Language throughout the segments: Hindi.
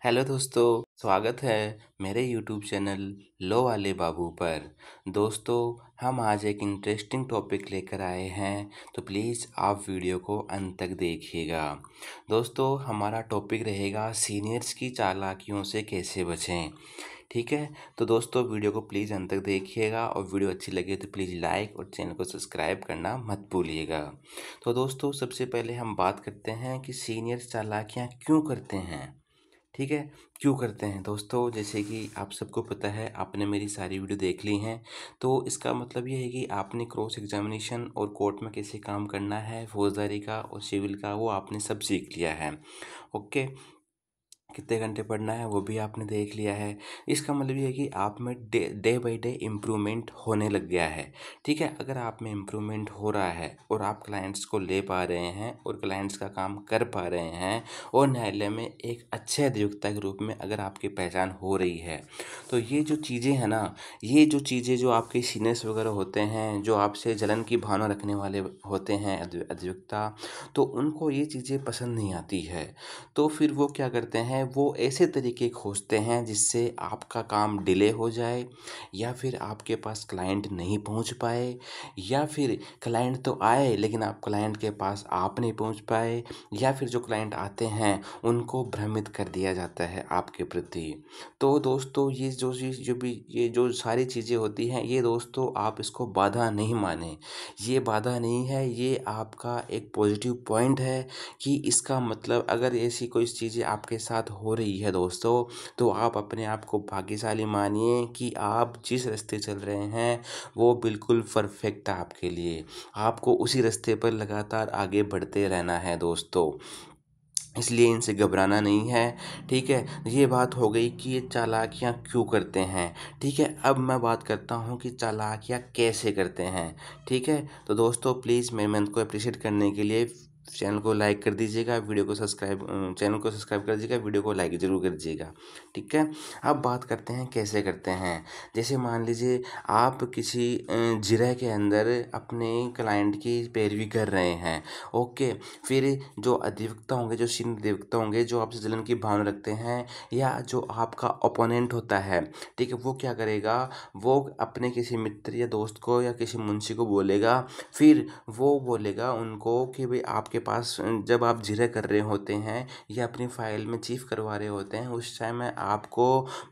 हेलो दोस्तों, स्वागत है मेरे यूट्यूब चैनल लो वाले बाबू पर। दोस्तों, हम आज एक इंटरेस्टिंग टॉपिक लेकर आए हैं, तो प्लीज़ आप वीडियो को अंत तक देखिएगा। दोस्तों, हमारा टॉपिक रहेगा सीनियर्स की चालाकियों से कैसे बचें। ठीक है, तो दोस्तों वीडियो को प्लीज़ अंत तक देखिएगा और वीडियो अच्छी लगे तो प्लीज़ लाइक और चैनल को सब्सक्राइब करना मत भूलिएगा। तो दोस्तों, सबसे पहले हम बात करते हैं कि सीनियर्स चालाकियाँ क्यों करते हैं। ठीक है, क्यों करते हैं दोस्तों? जैसे कि आप सबको पता है, आपने मेरी सारी वीडियो देख ली हैं, तो इसका मतलब ये है कि आपने क्रॉस एग्जामिनेशन और कोर्ट में कैसे काम करना है, फौजदारी का और सिविल का, वो आपने सब सीख लिया है। ओके, कितने घंटे पढ़ना है वो भी आपने देख लिया है। इसका मतलब ये है कि आप में डे बाय डे इम्प्रूवमेंट होने लग गया है। ठीक है, अगर आप में इम्प्रूवमेंट हो रहा है और आप क्लाइंट्स को ले पा रहे हैं और क्लाइंट्स का काम कर पा रहे हैं और न्यायालय में एक अच्छे अधिवक्ता के रूप में अगर आपकी पहचान हो रही है, तो ये जो चीज़ें हैं ना, ये जो चीज़ें जो आपके सीनियर्स वगैरह होते हैं, जो आपसे जलन की भावना रखने वाले होते हैं अधिवक्ता, तो उनको ये चीज़ें पसंद नहीं आती है। तो फिर वो क्या करते हैं, वो ऐसे तरीके खोजते हैं जिससे आपका काम डिले हो जाए, या फिर आपके पास क्लाइंट नहीं पहुंच पाए, या फिर क्लाइंट तो आए लेकिन आप क्लाइंट के पास आप नहीं पहुंच पाए, या फिर जो क्लाइंट आते हैं उनको भ्रमित कर दिया जाता है आपके प्रति। तो दोस्तों, ये जो चीज़ जो भी ये जो सारी चीज़ें होती हैं, ये दोस्तों आप इसको बाधा नहीं माने। ये बाधा नहीं है, ये आपका एक पॉजिटिव पॉइंट है कि इसका मतलब अगर ऐसी कोई चीज़ें आपके साथ हो रही है दोस्तों, तो आप अपने आप को भाग्यशाली मानिए कि आप जिस रास्ते चल रहे हैं वो बिल्कुल परफेक्ट है आपके लिए। आपको उसी रास्ते पर लगातार आगे बढ़ते रहना है दोस्तों, इसलिए इनसे घबराना नहीं है। ठीक है, ये बात हो गई कि ये चालाकियाँ क्यों करते हैं। ठीक है, अब मैं बात करता हूँ कि चालाकियाँ कैसे करते हैं। ठीक है, तो दोस्तों प्लीज़ मेरे मेहनत को अप्रिशिएट करने के लिए चैनल को लाइक कर दीजिएगा, वीडियो को सब्सक्राइब चैनल को सब्सक्राइब कर दीजिएगा, वीडियो को लाइक ज़रूर कर दीजिएगा। ठीक है, अब बात करते हैं कैसे करते हैं। जैसे मान लीजिए आप किसी जिरह के अंदर अपने क्लाइंट की पैरवी कर रहे हैं। ओके, फिर जो अधिवक्ता होंगे, जो सीनियर अधिवक्ता होंगे, जो आपसे जलन की भावना रखते हैं, या जो आपका ओपोनेंट होता है, ठीक है, वो क्या करेगा, वो अपने किसी मित्र या दोस्त को या किसी मुंशी को बोलेगा। फिर वो बोलेगा उनको कि भाई आपके पास जब आप जिरह कर रहे होते हैं या अपनी फाइल में चीफ करवा रहे होते हैं, उस टाइम में आपको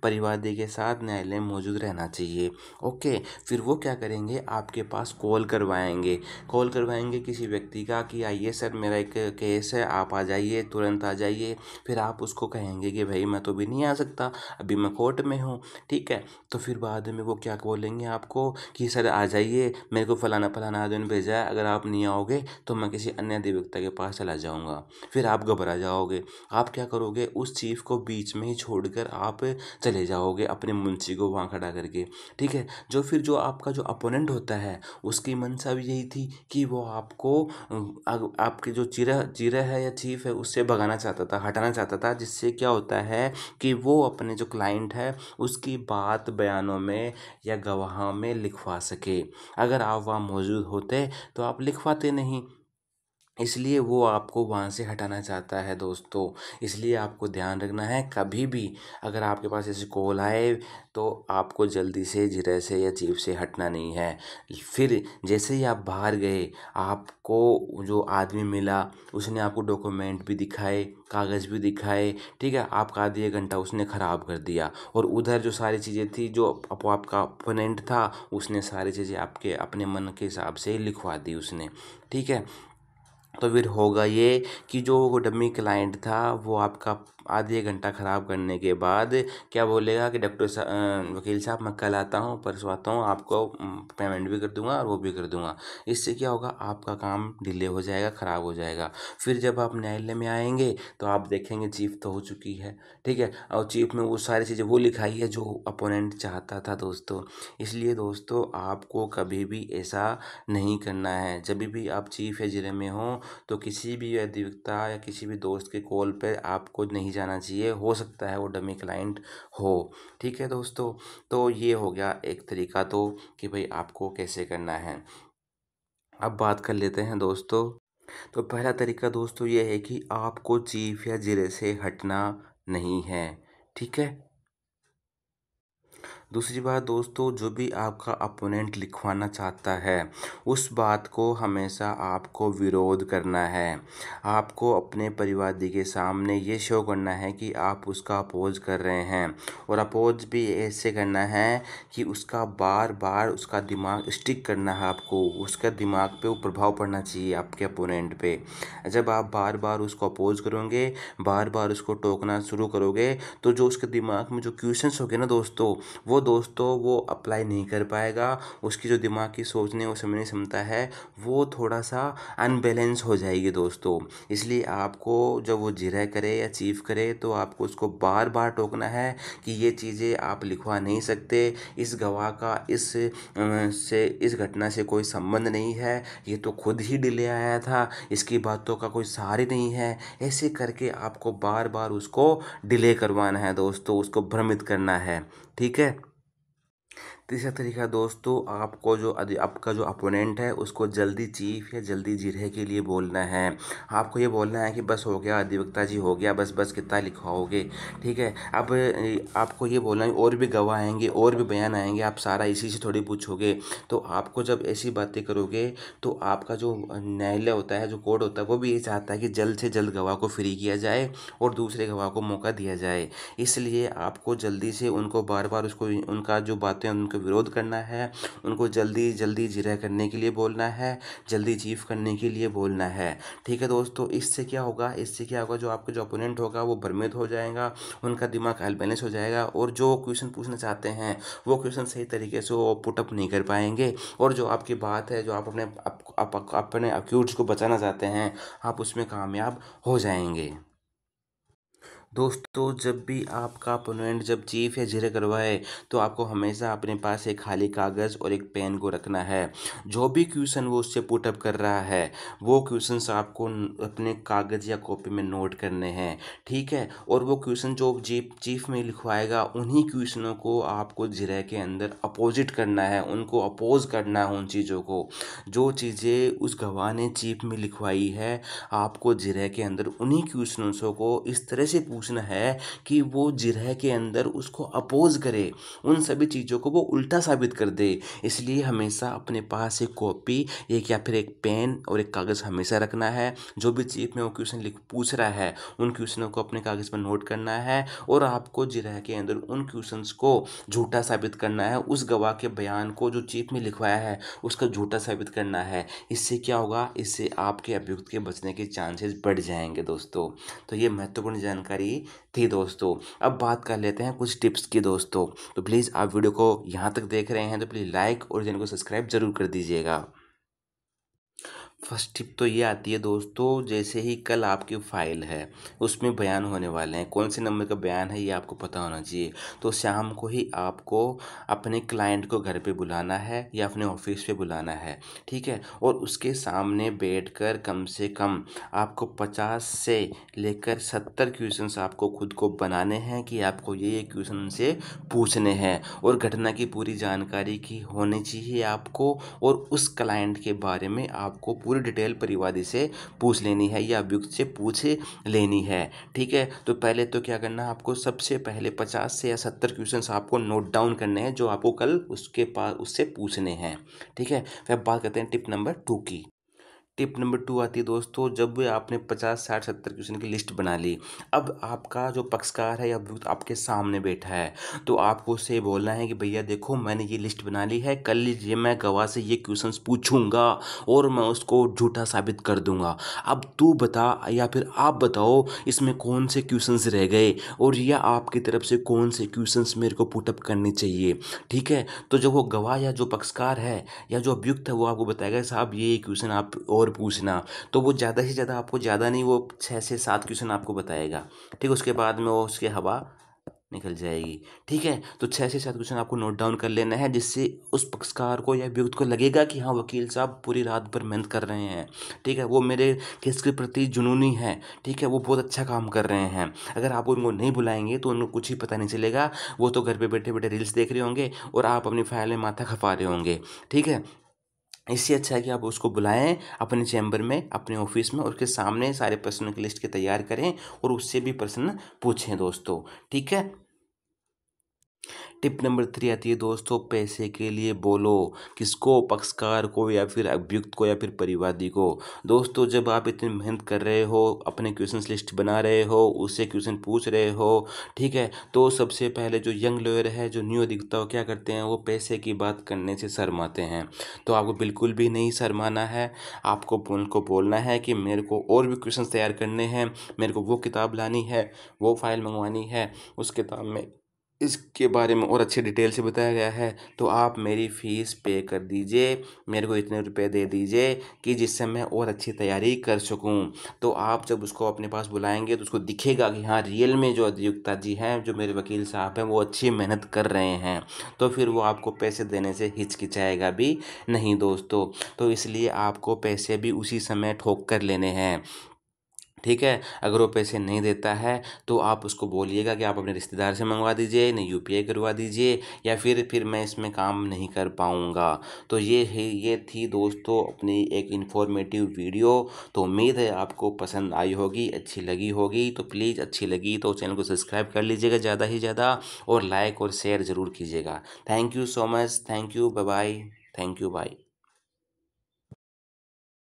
परिवादी के साथ न्यायालय में मौजूद रहना चाहिए। ओके, फिर वो क्या करेंगे, आपके पास कॉल करवाएंगे किसी व्यक्ति का कि आइए सर, मेरा एक केस है, आप आ जाइए, तुरंत आ जाइए। फिर आप उसको कहेंगे कि भाई मैं तो अभी नहीं आ सकता, अभी मैं कोर्ट में हूँ। ठीक है, तो फिर बाद में वो क्या बोलेंगे आपको कि सर आ जाइए, मेरे को फलाना फलाना आदमी भेजा है, अगर आप नहीं आओगे तो मैं किसी अन्य अधिवक्ता के पास चला जाऊँगा। फिर आप घबरा जाओगे, आप क्या करोगे, उस चीफ को बीच में ही छोड़कर आप चले जाओगे अपने मुंशी को वहाँ खड़ा करके। ठीक है, जो आपका जो अपोनेंट होता है, उसकी मंशा भी यही थी कि वो आपको आपके जो चिरह है या चीफ है उससे भगाना चाहता था, हटाना चाहता था, जिससे क्या होता है कि वो अपने जो क्लाइंट है उसकी बात बयानों में या गवाहों में लिखवा सके। अगर आप वहाँ मौजूद होते तो आप लिखवाते नहीं, इसलिए वो आपको वहाँ से हटाना चाहता है दोस्तों। इसलिए आपको ध्यान रखना है, कभी भी अगर आपके पास ऐसी कॉल आए तो आपको जल्दी से जिरह से या चीफ से हटना नहीं है। फिर जैसे ही आप बाहर गए, आपको जो आदमी मिला उसने आपको डॉक्यूमेंट भी दिखाए, कागज़ भी दिखाए। ठीक है, आपका आधी एक घंटा उसने ख़राब कर दिया, और उधर जो सारी चीज़ें थी, जो आपका ओपोनेंट था, उसने सारी चीज़ें आपके अपने मन के हिसाब से लिखवा दी उसने। ठीक है, तो फिर होगा ये कि जो वो डमी क्लाइंट था वो आपका आधे एक घंटा ख़राब करने के बाद क्या बोलेगा कि वकील साहब मैं कल आता हूँ, परसों आता हूँ, आपको पेमेंट भी कर दूंगा और वो भी कर दूंगा। इससे क्या होगा, आपका काम डिले हो जाएगा, ख़राब हो जाएगा। फिर जब आप न्यायालय में आएंगे तो आप देखेंगे चीफ तो हो चुकी है। ठीक है, और चीफ में वो सारी चीज़ें वो लिखाई है जो अपोनेंट चाहता था दोस्तों। इसलिए दोस्तों, आपको कभी भी ऐसा नहीं करना है। जब भी आप चीफ या जिले में हो तो किसी भी अधिवक्ता या किसी भी दोस्त के कॉल पे आपको नहीं जाना चाहिए, हो सकता है वो डमी क्लाइंट हो। ठीक है दोस्तों, तो ये हो गया एक तरीका तो कि भाई आपको कैसे करना है। अब बात कर लेते हैं दोस्तों। तो पहला तरीका दोस्तों ये है कि आपको चीफ या जिले से हटना नहीं है। ठीक है। दूसरी बात दोस्तों, जो भी आपका अपोनेंट लिखवाना चाहता है उस बात को हमेशा आपको विरोध करना है। आपको अपने परिवादी के सामने ये शो करना है कि आप उसका अपोज कर रहे हैं, और अपोज भी ऐसे करना है कि उसका बार बार उसका दिमाग स्टिक करना है। आपको उसका दिमाग पे वो प्रभाव पड़ना चाहिए आपके अपोनेंट पे। जब आप बार बार उसको अपोज करोगे, बार बार उसको टोकना शुरू करोगे, तो जो उसके दिमाग में जो क्वेश्चंस होंगे ना दोस्तों, वो अप्लाई नहीं कर पाएगा। उसकी जो दिमाग की सोचने और समझने की क्षमता है वो थोड़ा सा अनबैलेंस हो जाएगी दोस्तों। इसलिए आपको जब वो जिरह करे या चीफ करे तो आपको उसको बार बार टोकना है कि ये चीज़ें आप लिखवा नहीं सकते। इस गवाह का इस घटना से कोई संबंध नहीं है, ये तो खुद ही डिले आया था, इसकी बातों का कोई सहारा नहीं है। ऐसे करके आपको बार बार उसको डिले करवाना है दोस्तों, उसको भ्रमित करना है। ठीक है। तीसरा तरीका दोस्तों, आपका जो अपोनेंट है उसको जल्दी चीफ या जल्दी जिरह के लिए बोलना है। आपको ये बोलना है कि बस हो गया अधिवक्ता जी, हो गया, बस बस कितना लिखवाओगे। ठीक है। अब आपको ये बोलना है और भी गवाह आएंगे और भी बयान आएंगे, आप सारा इसी से थोड़ी पूछोगे। तो आपको जब ऐसी बातें करोगे तो आपका जो न्यायालय होता है, जो कोर्ट होता है, वो भी ये चाहता है कि जल्द से जल्द गवाह को फ्री किया जाए और दूसरे गवाह को मौका दिया जाए। इसलिए आपको जल्दी से उनको बार बार उसको उनका जो बातें उनका विरोध करना है, उनको जल्दी जल्दी जिरह करने के लिए बोलना है, जल्दी चीफ करने के लिए बोलना है। ठीक है दोस्तों। इससे क्या होगा, जो आपका जो अपोनेंट होगा वो भ्रमित हो जाएगा, उनका दिमाग अनबैलेंस हो जाएगा, और जो क्वेश्चन पूछना चाहते हैं वो क्वेश्चन सही तरीके से वो पुटअप नहीं कर पाएंगे, और जो आपकी बात है, जो आप अपने अक्यूज को बचाना चाहते हैं, आप उसमें कामयाब हो जाएंगे। दोस्तों, जब भी आपका अपोनेंट जब चीफ या जिरह करवाए तो आपको हमेशा अपने पास एक खाली कागज़ और एक पेन को रखना है। जो भी क्वेश्चन वो उससे पुटअप कर रहा है वो क्वेश्चंस आपको अपने कागज़ या कॉपी में नोट करने हैं। ठीक है। और वो क्वेश्चन जो चीफ में लिखवाएगा उन्हीं क्वेश्चनों को आपको जिरह के अंदर अपोजिट करना है, उनको अपोज करना है उन चीज़ों को। जो चीज़ें उस गवाह ने चीफ में लिखवाई है, आपको जिरह के अंदर उन्हीं क्वेश्चनों को इस तरह से पूछना है कि वो जिरह के अंदर उसको अपोज करे, उन सभी चीज़ों को वो उल्टा साबित कर दे। इसलिए हमेशा अपने पास एक कॉपी, एक या फिर एक पेन और एक कागज़ हमेशा रखना है। जो भी चीफ में वो क्वेश्चन लिख पूछ रहा है उन क्वेश्चनों को अपने कागज़ पर नोट करना है, और आपको जिरह के अंदर उन क्वेश्चंस को झूठा साबित करना है। उस गवाह के बयान को जो चीफ में लिखवाया है उसका झूठा साबित करना है। इससे क्या होगा, इससे आपके अभियुक्त के बचने के चांसेस बढ़ जाएंगे दोस्तों। तो ये महत्वपूर्ण जानकारी थी दोस्तों। अब बात कर लेते हैं कुछ टिप्स की दोस्तों। तो प्लीज़ आप वीडियो को यहाँ तक देख रहे हैं तो प्लीज़ लाइक और चैनल को सब्सक्राइब जरूर कर दीजिएगा। फर्स्ट टिप तो ये आती है दोस्तों, जैसे ही कल आपकी फ़ाइल है उसमें बयान होने वाले हैं, कौन से नंबर का बयान है ये आपको पता होना चाहिए। तो शाम को ही आपको अपने क्लाइंट को घर पे बुलाना है या अपने ऑफिस पे बुलाना है। ठीक है। और उसके सामने बैठकर कम से कम आपको 50 से लेकर 70 क्वेश्चंस आपको खुद को बनाने हैं कि आपको ये क्वेश्चन उनसे पूछने हैं, और घटना की पूरी जानकारी की होनी चाहिए आपको, और उस क्लाइंट के बारे में आपको पूरी डिटेल परिवादी से पूछ लेनी है या अभियुक्त से पूछ लेनी है। ठीक है। तो पहले तो क्या करना है, आपको सबसे पहले 50 से या 70 क्वेश्चंस आपको नोट डाउन करने हैं जो आपको कल उसके पास उससे पूछने हैं। ठीक है। फिर अब बात करते हैं टिप नंबर 2 की। टिप नंबर 2 आती है दोस्तों, जब भी आपने 50 60 70 क्वेश्चन की लिस्ट बना ली, अब आपका जो पक्षकार है या अभियुक्त आपके सामने बैठा है, तो आपको उससे बोलना है कि भैया देखो मैंने ये लिस्ट बना ली है, कल ये मैं गवाह से ये क्वेश्चंस पूछूंगा और मैं उसको झूठा साबित कर दूंगा। अब तू बता या फिर आप बताओ इसमें कौन से क्वेश्चंस रह गए, और या आपकी तरफ से कौन से क्वेश्चंस मेरे को पुटअप करने चाहिए। ठीक है। तो जब वो गवाह या जो पक्षकार है या जो अभियुक्त है वो आपको बताएगा साहब ये क्वेश्चन आप और पूछना, तो वो ज़्यादा से ज़्यादा आपको ज़्यादा नहीं, वो 6 से 7 क्वेश्चन आपको बताएगा। ठीक। उसके बाद में वो उसकी हवा निकल जाएगी। ठीक है। तो 6 से 7 क्वेश्चन आपको नोट डाउन कर लेना है, जिससे उस पक्षकार को या अभियुक्त को लगेगा कि हाँ वकील साहब पूरी रात भर मेहनत कर रहे हैं। ठीक है। वो मेरे केस के प्रति जुनूनी है। ठीक है। वो बहुत अच्छा काम कर रहे हैं। अगर आप उनको नहीं बुलाएंगे तो उनको कुछ ही पता नहीं चलेगा, वो तो घर पे बैठे बैठे रील्स देख रहे होंगे और आप अपनी फाइल में माथा खपा रहे होंगे। ठीक है। इससे अच्छा है कि आप उसको बुलाएं अपने चैम्बर में, अपने ऑफिस में, और उसके सामने सारे प्रश्नों की लिस्ट के तैयार करें और उससे भी प्रश्न पूछें दोस्तों। ठीक है। टिप नंबर 3 आती है दोस्तों, पैसे के लिए बोलो। किसको? पक्षकार को या फिर अभियुक्त को या फिर परिवादी को। दोस्तों जब आप इतनी मेहनत कर रहे हो, अपने क्वेश्चंस लिस्ट बना रहे हो, उससे क्वेश्चन पूछ रहे हो, ठीक है, तो सबसे पहले जो यंग लॉयर है, जो न्यू अधिवक्ता वो क्या करते हैं, वो पैसे की बात करने से शर्माते हैं। तो आपको बिल्कुल भी नहीं शर्माना है। आपको उनको बोलना है कि मेरे को और भी क्वेश्चन तैयार करने हैं, मेरे को वो किताब लानी है, वो फाइल मंगवानी है, उस किताब में इसके बारे में और अच्छे डिटेल से बताया गया है, तो आप मेरी फ़ीस पे कर दीजिए, मेरे को इतने रुपए दे दीजिए कि जिससे मैं और अच्छी तैयारी कर सकूं। तो आप जब उसको अपने पास बुलाएंगे तो उसको दिखेगा कि हाँ रियल में जो अधिवक्ता जी हैं, जो मेरे वकील साहब हैं, वो अच्छी मेहनत कर रहे हैं। तो फिर वो आपको पैसे देने से हिचकिचाएगा भी नहीं दोस्तों। तो इसलिए आपको पैसे भी उसी समय ठोक कर लेने हैं। ठीक है। अगर वो पैसे नहीं देता है तो आप उसको बोलिएगा कि आप अपने रिश्तेदार से मंगवा दीजिए, नहीं यूपीआई करवा दीजिए, या फिर मैं इसमें काम नहीं कर पाऊँगा। तो ये थी दोस्तों अपनी एक इन्फॉर्मेटिव वीडियो। तो उम्मीद है आपको पसंद आई होगी, अच्छी लगी होगी। तो प्लीज़ अच्छी लगी तो चैनल को सब्सक्राइब कर लीजिएगा ज़्यादा ही ज़्यादा, और लाइक और शेयर ज़रूर कीजिएगा। Thank you so much. Thank you. Bye bye. Thank you. Bye.